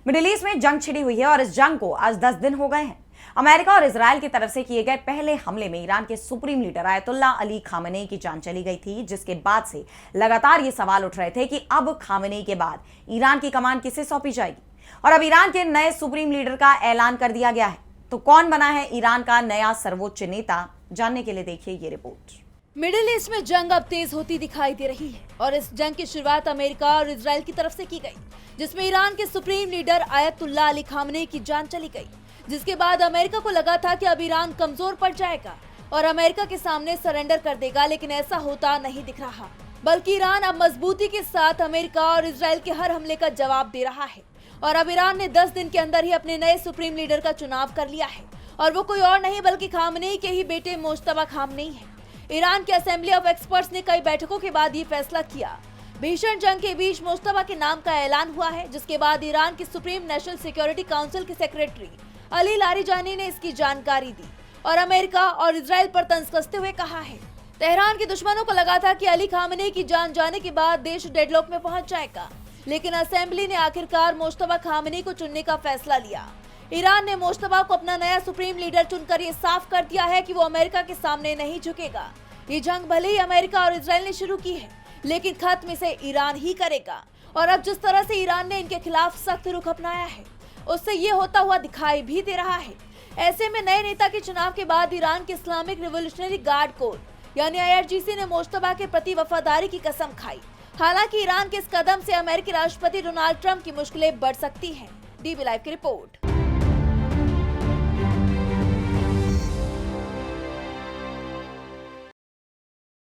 Middle east में जंग छिड़ी हुई है और इस जंग को आज 10 दिन हो गए हैं। अमेरिका और इजरायल की तरफ से किए गए पहले हमले में ईरान के supreme leader ayatollah Ali Khamenei की जान चली गई थी, जिसके बाद से लगातार ये सवाल उठ रहे थे कि अब खामेनेई के बाद ईरान की कमान किसे सौंपी जाएगी। और अब ईरान के नए सुप्रीम लीडर का ऐलान कर दिया गया है। तो कौन बना है ईरान का नया सर्वोच्च नेता, जानने के लिए देखिए ये रिपोर्ट। मिडिल ईस्ट में जंग अब तेज होती दिखाई दे रही है और इस जंग की शुरुआत अमेरिका और इजरायल की तरफ से की गई, जिसमें ईरान के supreme leader ayatollah Ali Khamenei की जान चली गई, जिसके बाद अमेरिका को लगा था कि अब ईरान कमजोर पड़ जाएगा और अमेरिका के सामने सरेंडर कर देगा, लेकिन ऐसा होता नहीं दिख रहा। बल्कि ईरान अब मजबूती के साथ अमेरिका और इजरायल के हर हमले का जवाब दे रहा है और अब ईरान ने 10 दिन के अंदर ही अपने नए सुप्रीम लीडर का चुनाव कर लिया है और वो कोई और नहीं बल्कि खामेनेई के ही बेटे मोज्तबा खामेनेई है। ईरान के असेंबली ऑफ एक्सपर्ट्स ने कई बैठकों के बाद ये फैसला किया। भीषण जंग के बीच मोज्तबा के नाम का ऐलान हुआ है, जिसके बाद ईरान की सुप्रीम नेशनल सिक्योरिटी काउंसिल के सेक्रेटरी अली लारिजानी ने इसकी जानकारी दी और अमेरिका और इजरायल पर तंज कसते हुए कहा है। तेहरान के दुश्मनों को लगा था कि अली खामेनेई की जान जाने के बाद देश डेडलॉक में पहुंच जाएगा, लेकिन असेंबली ने आखिरकार मोज्तबा खामेनेई को चुनने का फैसला लिया। ईरान ने मोज्तबा को अपना नया सुप्रीम लीडर चुनकर ये साफ कर दिया है कि वो अमेरिका के सामने नहीं झुकेगा। ये जंग भले ही अमेरिका और इजरायल ने शुरू की है, लेकिन खत्म इसे ईरान ही करेगा। और अब जिस तरह से ईरान ने इनके खिलाफ सख्त रुख अपनाया है, उससे ये होता हुआ दिखाई भी दे रहा है। ऐसे में नए नेता के चुनाव के बाद ईरान के इस्लामिक रिवोल्यूशनरी गार्ड कोर यानी IRGC ने मोज्तबा के प्रति वफादारी की कसम खाई। हालांकि ईरान के इस कदम से अमेरिकी राष्ट्रपति डोनाल्ड ट्रंप की मुश्किलें बढ़ सकती हैं। DB लाइव की रिपोर्ट।